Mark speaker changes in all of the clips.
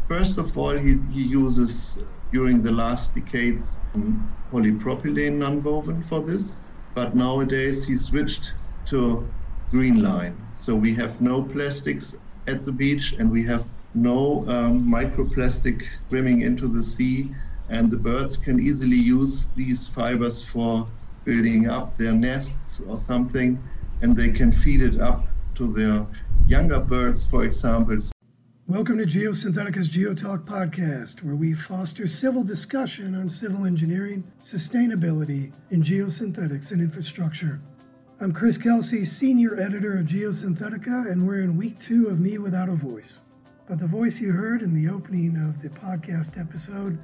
Speaker 1: First of all, he uses, during the last decades, polypropylene nonwoven for this. But nowadays, he switched to green line. So we have no plastics at the beach, and we have no microplastic swimming into the sea. And the birds can easily use these fibers for building up their nests or something, and they can feed it up to their younger birds, for example.
Speaker 2: Welcome to Geosynthetics GeoTalk podcast, where we foster civil discussion on civil engineering, sustainability, and geosynthetics and infrastructure. I'm Chris Kelsey, senior editor of Geosynthetica, and we're in week 2 of Me Without a Voice. But the voice you heard in the opening of the podcast episode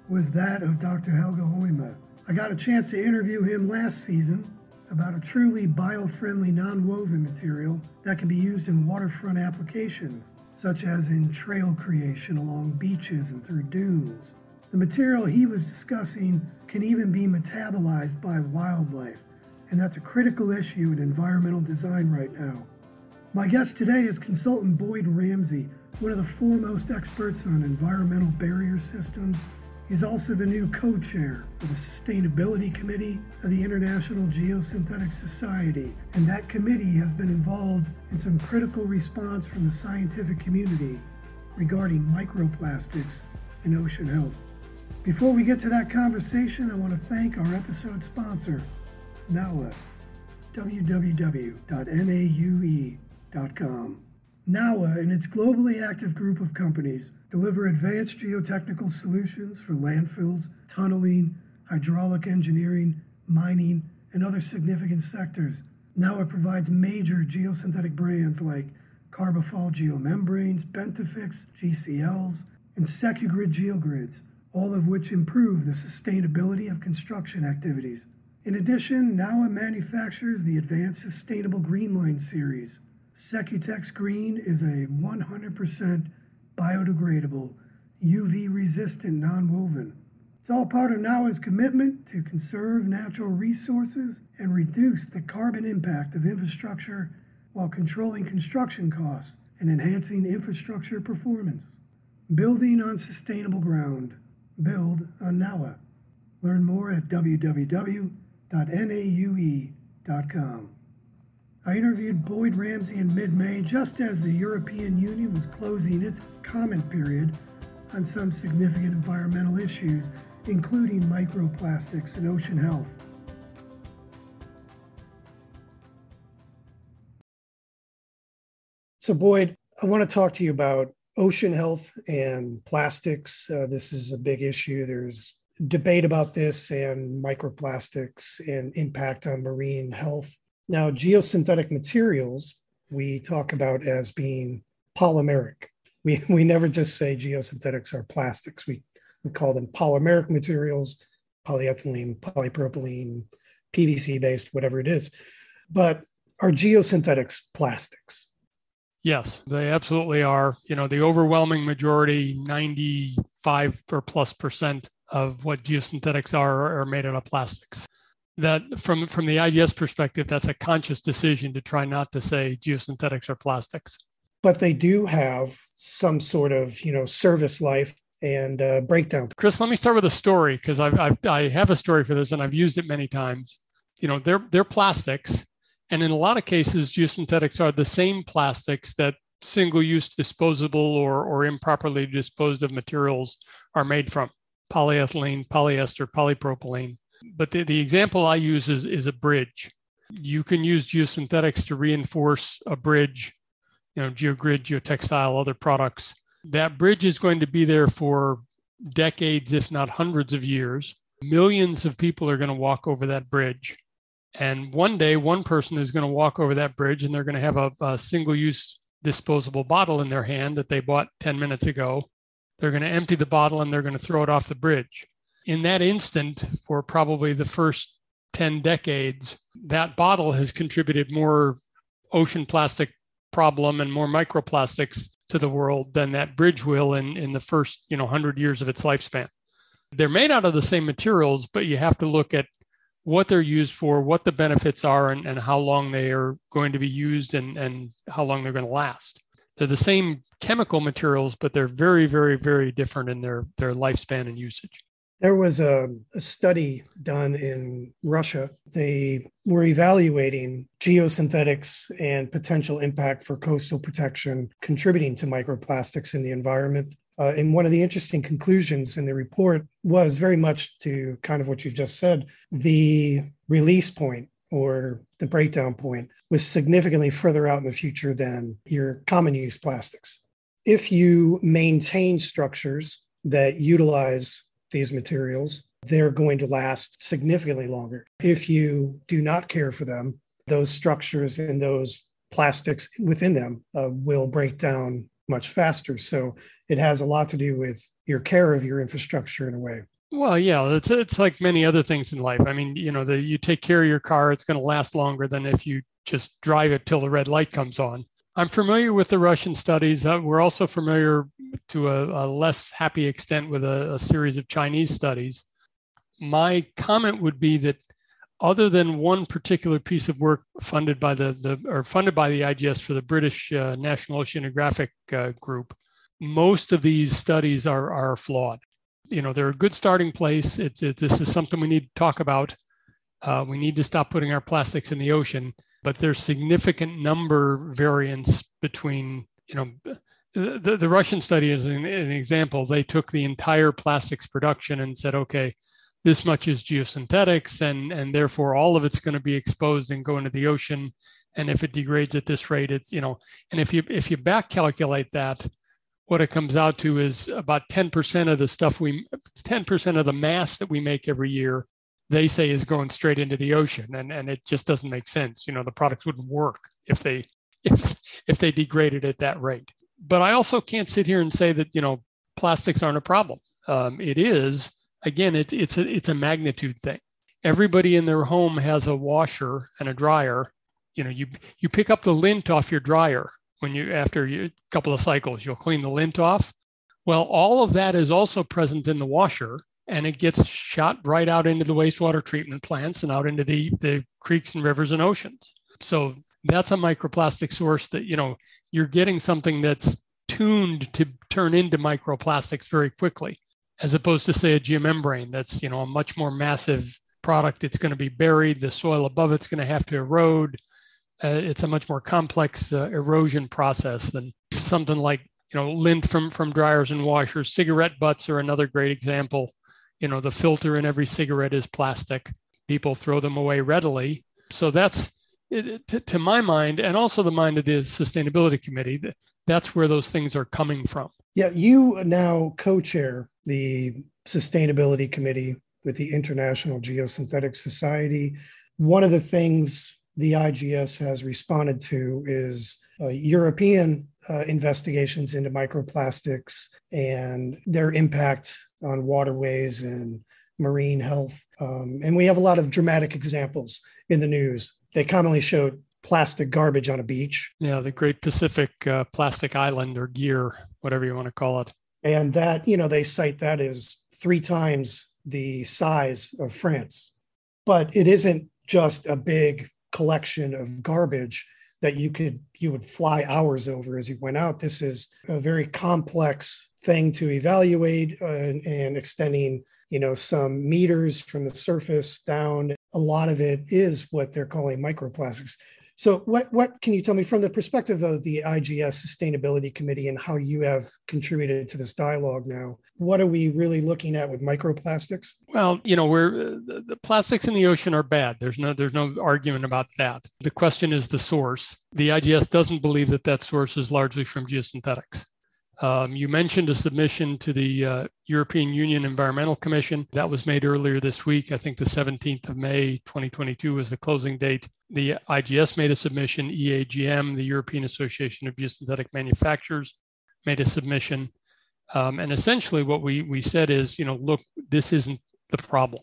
Speaker 2: was that of Dr. Helge Hoyma. I got a chance to interview him last season about a truly bio-friendly non-woven material that can be used in waterfront applications, such as in trail creation along beaches and through dunes. The material he was discussing can even be metabolized by wildlife, and that's a critical issue in environmental design right now. My guest today is consultant Boyd Ramsey, one of the foremost experts on environmental barrier systems. He's also the new co-chair of the Sustainability Committee of the International Geosynthetics Society, and that committee has been involved in some critical response from the scientific community regarding microplastics and ocean health. Before we get to that conversation, I want to thank our episode sponsor, NAUA, www.naue.com. NAUA and its globally active group of companies deliver advanced geotechnical solutions for landfills, tunneling, hydraulic engineering, mining, and other significant sectors. NAUA provides major geosynthetic brands like Carbofol geomembranes, Bentifix, GCLs, and SecuGrid geogrids, all of which improve the sustainability of construction activities. In addition, NAUA manufactures the Advanced Sustainable Greenline series. Secutex Green is a 100% biodegradable, UV-resistant nonwoven. It's all part of NAUA's commitment to conserve natural resources and reduce the carbon impact of infrastructure while controlling construction costs and enhancing infrastructure performance. Building on sustainable ground. Build on NAUA. Learn more at www.naue.com. I interviewed Boyd Ramsey in mid-May just as the European Union was closing its comment period on some significant environmental issues, including microplastics and ocean health. So Boyd, I want to talk to you about ocean health and plastics. This is a big issue. There's debate about this and microplastics and impact on marine health. Now, geosynthetic materials, we talk about as being polymeric. We never just say geosynthetics are plastics. We call them polymeric materials, polyethylene, polypropylene, PVC-based, whatever it is. But are geosynthetics plastics?
Speaker 3: Yes, they absolutely are. You know, the overwhelming majority, 95 or plus % of what geosynthetics are made out of plastics. That from the IGS perspective, that's a conscious decision to try not to say geosynthetics are plastics.
Speaker 2: But they do have some sort of, service life and breakdown.
Speaker 3: Chris, let me start with a story, because I have a story for this and I've used it many times. They're plastics. And in a lot of cases, geosynthetics are the same plastics that single-use disposable or improperly disposed of materials are made from. Polyethylene, polyester, polypropylene. But the example I use is a bridge. You can use geosynthetics to reinforce a bridge, geogrid, geotextile, other products. That bridge is going to be there for decades, if not hundreds of years. Millions of people are going to walk over that bridge. And one day, one person is going to walk over that bridge and they're going to have a single-use disposable bottle in their hand that they bought 10 minutes ago. They're going to empty the bottle and they're going to throw it off the bridge. In that instant, for probably the first 10 decades, that bottle has contributed more ocean plastic problem and more microplastics to the world than that bridge will in the first 100 years of its lifespan. They're made out of the same materials, but you have to look at what they're used for, what the benefits are, and how long they are going to be used and how long they're going to last. They're the same chemical materials, but they're very, very, very different in their lifespan and usage.
Speaker 2: There was a study done in Russia. They were evaluating geosynthetics and potential impact for coastal protection contributing to microplastics in the environment. And one of the interesting conclusions in the report was very much to kind of what you've just said. The release point or the breakdown point was significantly further out in the future than your common use plastics. If you maintain structures that utilize these materials, they're going to last significantly longer. If you do not care for them, those structures and those plastics within them will break down much faster. So it has a lot to do with your care of your infrastructure in a way.
Speaker 3: Well, yeah, it's like many other things in life. I mean, you take care of your car, it's going to last longer than if you just drive it till the red light comes on. I'm familiar with the Russian studies. We're also familiar to a less happy extent with a series of Chinese studies. My comment would be that other than one particular piece of work funded by the IGS for the British National Oceanographic Group, most of these studies are flawed. They're a good starting place. This is something we need to talk about. We need to stop putting our plastics in the ocean, but there's significant number variance between, the Russian study is an example. They took the entire plastics production and said, okay, this much is geosynthetics, and therefore all of it's going to be exposed and go into the ocean. And if it degrades at this rate, it's, and if you back calculate that, what it comes out to is about 10% of the 10% of the mass that we make every year, they say is going straight into the ocean. And it just doesn't make sense. The products wouldn't work if they degraded at that rate. But I also can't sit here and say that, plastics aren't a problem. It is, again, it's a magnitude thing. Everybody in their home has a washer and a dryer. You pick up the lint off your dryer. After a couple of cycles, you'll clean the lint off. Well, all of that is also present in the washer, and it gets shot right out into the wastewater treatment plants and out into the creeks and rivers and oceans. So that's a microplastic source that, you're getting something that's tuned to turn into microplastics very quickly, as opposed to, say, a geomembrane that's, a much more massive product. It's going to be buried. The soil above it's going to have to erode. It's a much more complex erosion process than something like, lint from dryers and washers. Cigarette butts are another great example. The filter in every cigarette is plastic. People throw them away readily. So that's, to my mind, and also the mind of the Sustainability Committee, that's where those things are coming from.
Speaker 2: Yeah, you now co-chair the Sustainability Committee with the International Geosynthetics Society. One of the things the IGS has responded to is European investigations into microplastics and their impact on waterways and marine health. And we have a lot of dramatic examples in the news. They commonly showed plastic garbage on a beach.
Speaker 3: Yeah, the Great Pacific Plastic Island, or GEAR, whatever you want to call it.
Speaker 2: And that, they cite that as 3 times the size of France. But it isn't just a big collection of garbage that you would fly hours over as you went out. This is a very complex thing to evaluate and extending, some meters from the surface down. A lot of it is what they're calling microplastics. So what can you tell me from the perspective of the IGS Sustainability Committee and how you have contributed to this dialogue now? What are we really looking at with microplastics?
Speaker 3: Well, the plastics in the ocean are bad. There's no argument about that. The question is the source. The IGS doesn't believe that source is largely from geosynthetics. You mentioned a submission to the European Union Environmental Commission. That was made earlier this week. I think the 17th of May, 2022 was the closing date. The IGS made a submission. EAGM, the European Association of Geosynthetic Manufacturers, made a submission. And essentially what we said is, look, this isn't the problem.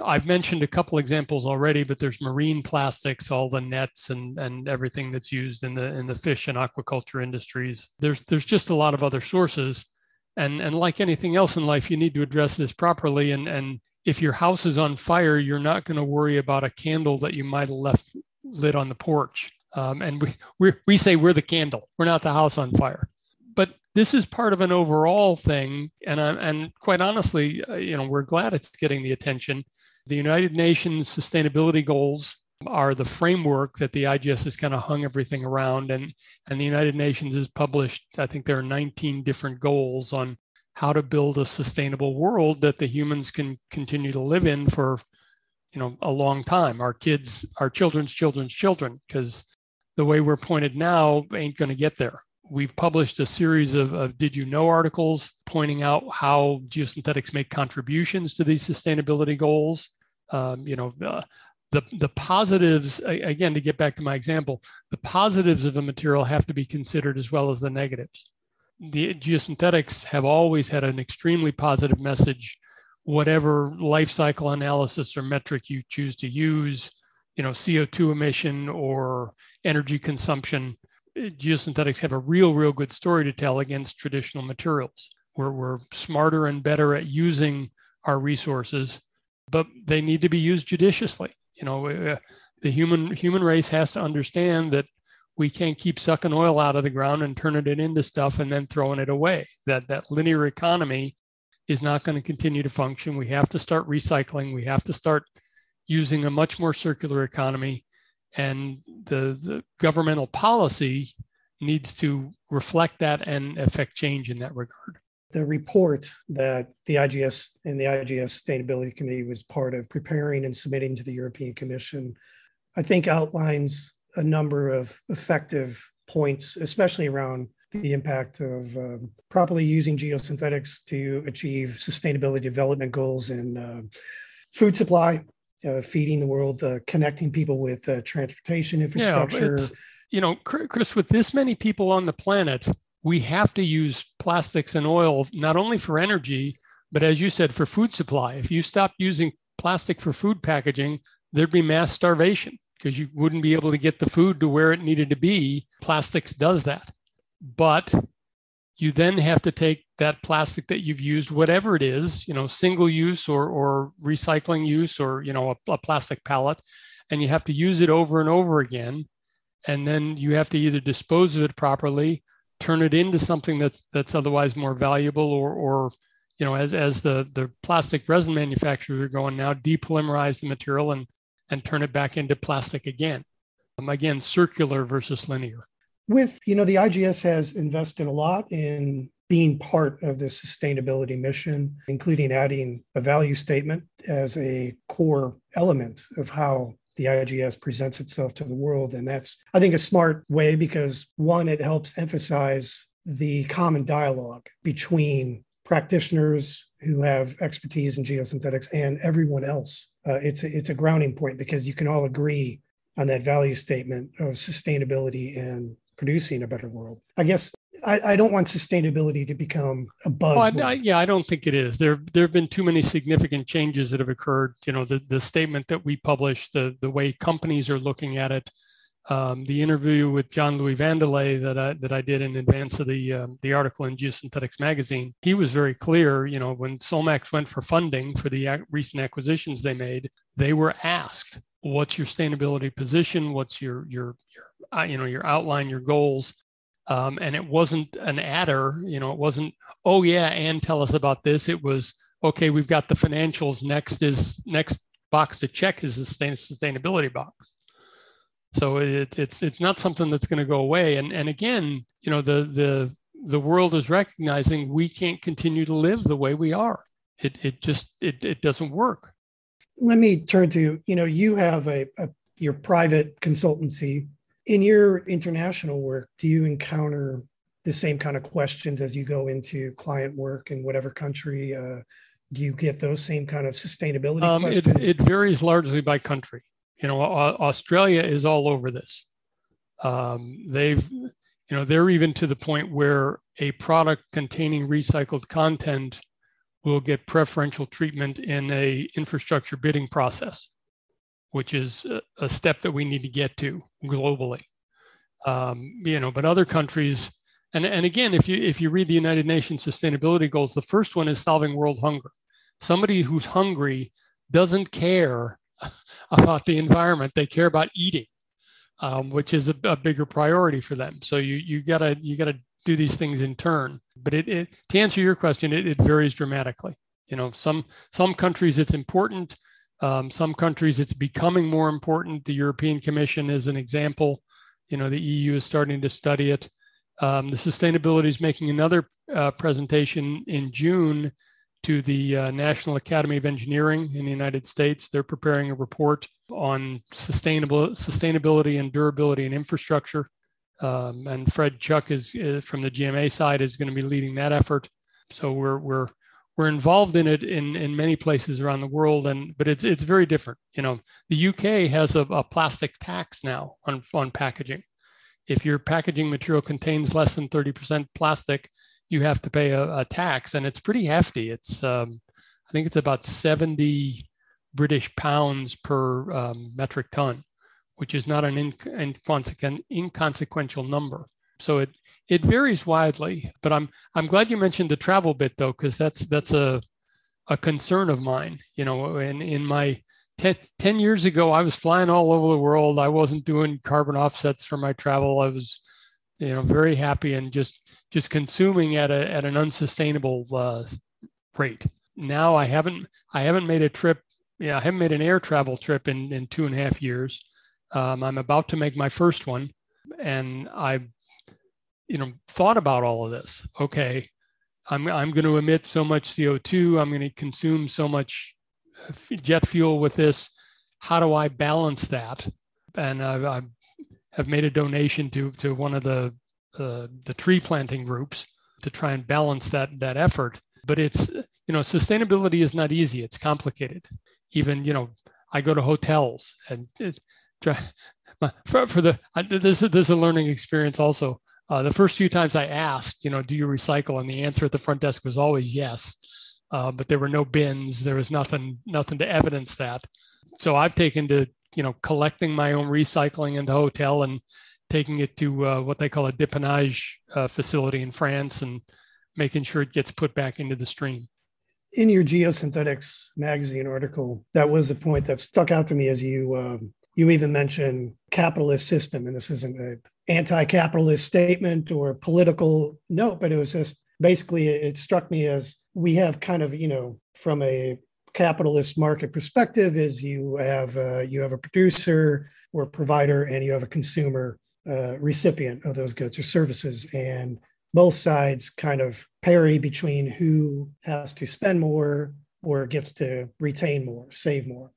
Speaker 3: I've mentioned a couple examples already, but there's marine plastics, all the nets and everything that's used in the fish and aquaculture industries. There's just a lot of other sources. And like anything else in life, you need to address this properly. And if your house is on fire, you're not going to worry about a candle that you might have left lit on the porch. And we say we're the candle. We're not the house on fire. But this is part of an overall thing. And quite honestly, we're glad it's getting the attention. The United Nations Sustainability Goals are the framework that the IGS has kind of hung everything around. And the United Nations has published, I think there are 19 different goals on how to build a sustainable world that the humans can continue to live in for, a long time. Our kids, our children's children, because the way we're pointed now ain't going to get there. We've published a series of Did You Know articles pointing out how geosynthetics make contributions to these sustainability goals. The positives, again, to get back to my example, the positives of a material have to be considered as well as the negatives. The geosynthetics have always had an extremely positive message, whatever life cycle analysis or metric you choose to use, CO2 emission or energy consumption. Geosynthetics have a real good story to tell against traditional materials. We're smarter and better at using our resources, but they need to be used judiciously. The human race has to understand that we can't keep sucking oil out of the ground and turning it into stuff and then throwing it away. That linear economy is not going to continue to function. We have to start recycling. We have to start using a much more circular economy. And the governmental policy needs to reflect that and affect change in that regard.
Speaker 2: The report that the IGS and the IGS Sustainability Committee was part of preparing and submitting to the European Commission, I think outlines a number of effective points, especially around the impact of properly using geosynthetics to achieve sustainability development goals in food supply, feeding the world, connecting people with transportation infrastructure.
Speaker 3: Chris, with this many people on the planet, we have to use plastics and oil, not only for energy, but as you said, for food supply. If you stopped using plastic for food packaging, there'd be mass starvation because you wouldn't be able to get the food to where it needed to be. Plastics does that. But you then have to take that plastic that you've used, whatever it is, single use or recycling use or, a plastic pallet, and you have to use it over and over again. And then you have to either dispose of it properly, turn it into something that's otherwise more valuable, or as the plastic resin manufacturers are going now, depolymerize the material and turn it back into plastic again. Again, circular versus linear.
Speaker 2: The IGS has invested a lot in being part of the sustainability mission, including adding a value statement as a core element of how the IGS presents itself to the world. And that's, I think, a smart way because, one, it helps emphasize the common dialogue between practitioners who have expertise in geosynthetics and everyone else. It's a grounding point because you can all agree on that value statement of sustainability and producing a better world. I guess I don't want sustainability to become a buzzword.
Speaker 3: I don't think it is. There have been too many significant changes that have occurred. The statement that we published, the way companies are looking at it, the interview with John Louis Vandelay that I did in advance of the article in Geosynthetics magazine. He was very clear. When Solmax went for funding for the recent acquisitions they made, they were asked, "What's your sustainability position? What's your outline, your goals?" And it wasn't an adder, it wasn't, "Oh yeah, and tell us about this." It was, "Okay, we've got the financials. Next box to check is the sustainability box." So it's not something that's going to go away. And again, the world is recognizing we can't continue to live the way we are. It doesn't work.
Speaker 2: Let me turn to, you have your private consultancy. In your international work, do you encounter the same kind of questions as you go into client work in whatever country? Do you get those same kind of sustainability questions?
Speaker 3: It varies largely by country. Australia is all over this. They're even to the point where a product containing recycled content will get preferential treatment in a infrastructure bidding process, which is a step that we need to get to globally. But other countries, and again, if you read the United Nations Sustainability Goals, the first one is solving world hunger. Somebody who's hungry doesn't care about the environment; they care about eating. which is a bigger priority for them. So you gotta do these things in turn. But it to answer your question, it varies dramatically. Some countries it's important. Some countries it's becoming more important. The European Commission is an example. The EU is starting to study it. The sustainability is making another presentation in June to the National Academy of Engineering in the United States. They're preparing a report on sustainability and durability and infrastructure. And Fred Chuck is from the GMA side is going to be leading that effort. So we're involved in it in many places around the world, but it's very different. The UK has a plastic tax now on packaging. If your packaging material contains less than 30% plastic, you have to pay a tax, and it's pretty hefty. It's I think it's about 70 British pounds per metric ton, which is not an inconsequential number. So it varies widely. But I'm glad you mentioned the travel bit though, because that's a concern of mine. In my 10 years ago, I was flying all over the world. I wasn't doing carbon offsets for my travel. I was very happy and just consuming at an unsustainable rate. Now I haven't made a trip. I haven't made an air travel trip in 2.5 years. I'm about to make my first one, and I, thought about all of this. Okay, I'm going to emit so much CO2. I'm going to consume so much jet fuel with this. How do I balance that? And I have made a donation to one of the tree planting groups to try and balance that effort. But it's sustainability is not easy. It's complicated. Even I go to hotels and this is a learning experience also. The first few times I asked, do you recycle? And the answer at the front desk was always yes. But there were no bins. There was nothing to evidence that. So I've taken to collecting my own recycling in the hotel and taking it to what they call a dépannage facility in France and making sure it gets put back into the stream.
Speaker 2: In your Geosynthetics magazine article, that was a point that stuck out to me as you even mentioned capitalist system. And this isn't an anti-capitalist statement or political note, but it was just basically, it struck me as we have kind of, from a capitalist market perspective, is you have a producer or provider and you have a consumer recipient of those goods or services. And both sides kind of parry between who has to spend more or gets to retain more, save more,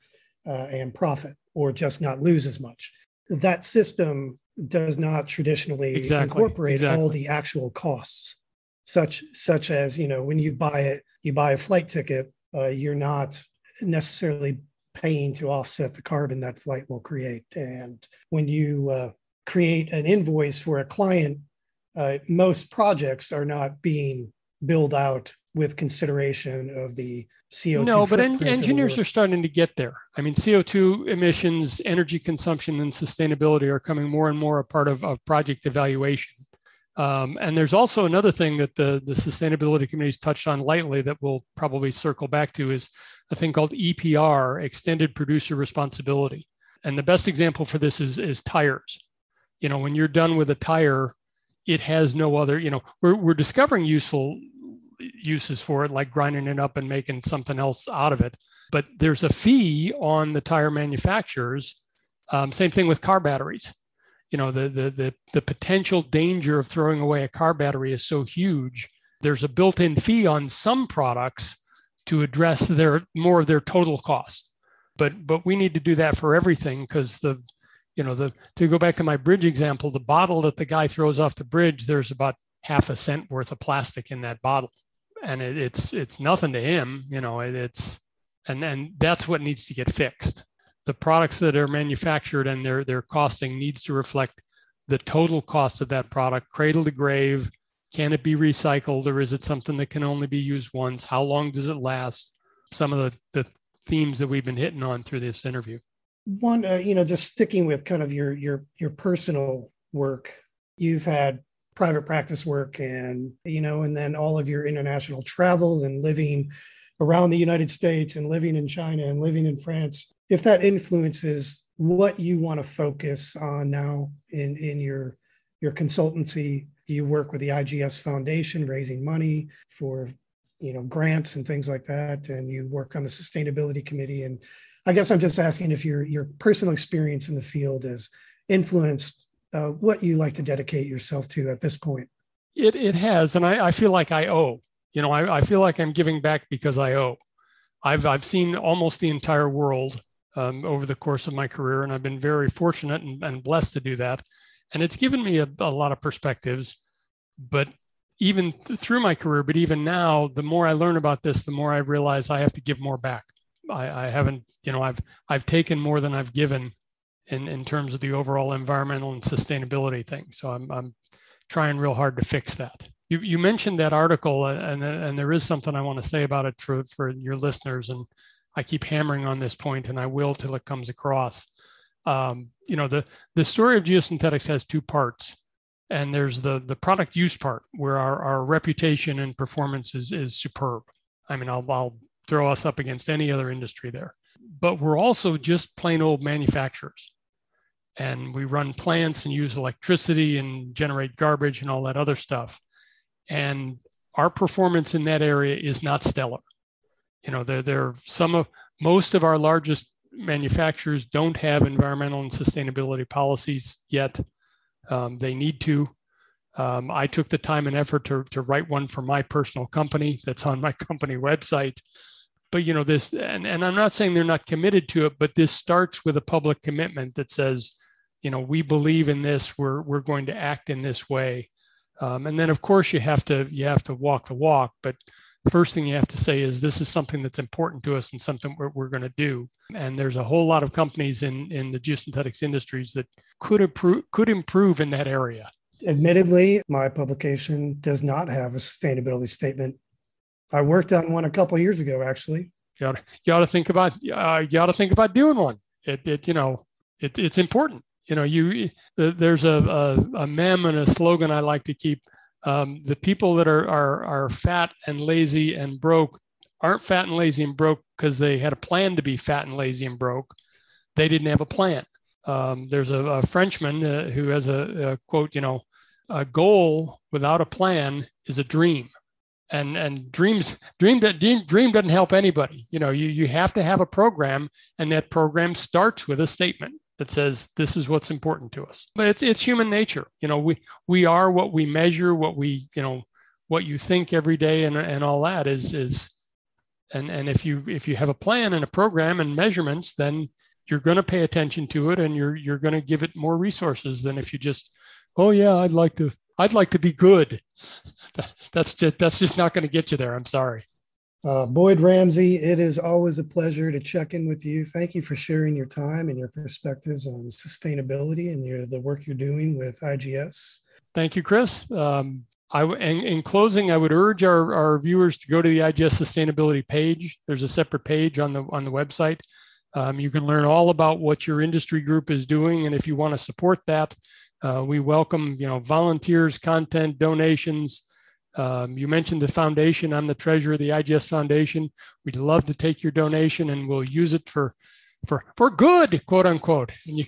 Speaker 2: and profit, or just not lose as much. That system does not traditionally incorporate all the actual costs, such as, when you buy a flight ticket, you're not necessarily paying to offset the carbon that flight will create. And when you create an invoice for a client, most projects are not being billed out with consideration of the CO2.
Speaker 3: No, but engineers are starting to get there. I mean, CO2 emissions, energy consumption, and sustainability are coming more and more a part of project evaluation. And there's also another thing that the sustainability committee's touched on lightly that we'll probably circle back to is a thing called EPR, extended producer responsibility. And the best example for this is tires. When you're done with a tire, it has no other, we're discovering useful uses for it, like grinding it up and making something else out of it. But there's a fee on the tire manufacturers. Same thing with car batteries. The potential danger of throwing away a car battery is so huge. There's a built-in fee on some products to address more of their total cost. But we need to do that for everything, because to go back to my bridge example, the bottle that the guy throws off the bridge, there's about half a cent worth of plastic in that bottle, and it's nothing to him. And that's what needs to get fixed. The products that are manufactured and their costing needs to reflect the total cost of that product, cradle to grave. Can it be recycled, or is it something that can only be used once? How long does it last? Some of the themes that we've been hitting on through this interview.
Speaker 2: One, just sticking with kind of your personal work, you've had private practice work and then all of your international travel and living around the United States and living in China and living in France. If that influences what you want to focus on now in your consultancy. Do you work with the IGS Foundation, raising money for, grants and things like that? And you work on the sustainability committee. And I guess I'm just asking if your personal experience in the field has influenced what you like to dedicate yourself to at this point.
Speaker 3: It has, and I feel like I owe. I feel like I'm giving back because I owe. I've seen almost the entire world over the course of my career, and I've been very fortunate and blessed to do that. And it's given me a lot of perspectives. But even through my career, but even now, the more I learn about this, the more I realize I have to give more back. I haven't, I've taken more than I've given in terms of the overall environmental and sustainability thing. So I'm trying real hard to fix that. You mentioned that article, and there is something I want to say about it for your listeners. And I keep hammering on this point, and I will till it comes across. The story of geosynthetics has two parts, and there's the product use part, where our reputation and performance is superb. I mean, I'll throw us up against any other industry there. But we're also just plain old manufacturers. And we run plants and use electricity and generate garbage and all that other stuff. And our performance in that area is not stellar. Most of our largest manufacturers don't have environmental and sustainability policies yet. They need to. I took the time and effort to write one for my personal company that's on my company website. But this, and I'm not saying they're not committed to it, but this starts with a public commitment that says, we believe in this. We're going to act in this way. And then, of course, you have to walk the walk. But the first thing you have to say is this is something that's important to us and something we're going to do. And there's a whole lot of companies in the geosynthetics industries that could improve in that area.
Speaker 2: Admittedly, my publication does not have a sustainability statement. I worked on one a couple of years ago, actually.
Speaker 3: You ought to think about doing one. It's important. There's a meme and a slogan I like to keep. The people that are fat and lazy and broke aren't fat and lazy and broke because they had a plan to be fat and lazy and broke. They didn't have a plan. There's a Frenchman who has a quote, a goal without a plan is a dream. And dream doesn't help anybody. You have to have a program, and that program starts with a statement that says this is what's important to us. But it's human nature. We are what we measure, what you think every day, and all that is. And if you have a plan and a program and measurements, then you're going to pay attention to it, and you're going to give it more resources than if you just, oh yeah, I'd like to be good. That's just not going to get you there. I'm sorry.
Speaker 2: Boyd Ramsey, it is always a pleasure to check in with you. Thank you for sharing your time and your perspectives on sustainability and the work you're doing with IGS.
Speaker 3: Thank you, Chris. In closing, I would urge our viewers to go to the IGS sustainability page. There's a separate page on the website. You can learn all about what your industry group is doing, and if you want to support that, we welcome volunteers, content, donations. You mentioned the foundation. I'm the treasurer of the IGS Foundation. We'd love to take your donation, and we'll use it for good, quote unquote. And you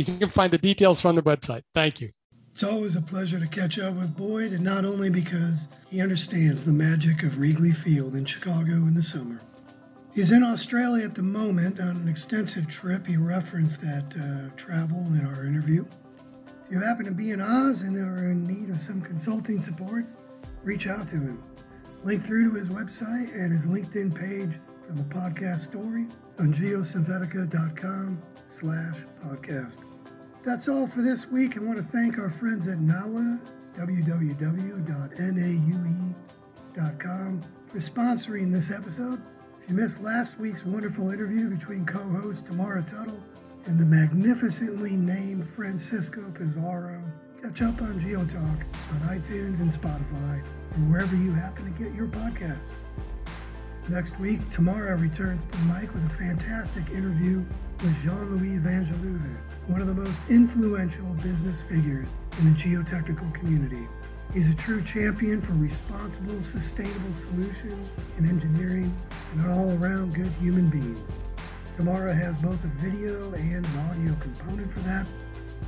Speaker 3: can find the details from the website. Thank you.
Speaker 2: It's always a pleasure to catch up with Boyd, and not only because he understands the magic of Wrigley Field in Chicago in the summer. He's in Australia at the moment on an extensive trip. He referenced that travel in our interview. If you happen to be in Oz and are in need of some consulting support, reach out to him. Link through to his website and his LinkedIn page from the podcast story on geosynthetica.com/podcast. That's all for this week. I want to thank our friends at NAUE, www.naue.com, for sponsoring this episode. If you missed last week's wonderful interview between co-host Tamara Tuttle and the magnificently named Francisco Pizarro, catch up on GeoTalk on iTunes and Spotify, or wherever you happen to get your podcasts. Next week, Tamara returns to the mic with a fantastic interview with Jean-Louis Vangelouve, one of the most influential business figures in the geotechnical community. He's a true champion for responsible, sustainable solutions in engineering and an all-around good human being. Tomorrow has both a video and an audio component for that.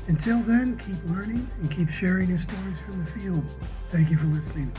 Speaker 2: Until then, keep learning and keep sharing your stories from the field. Thank you for listening.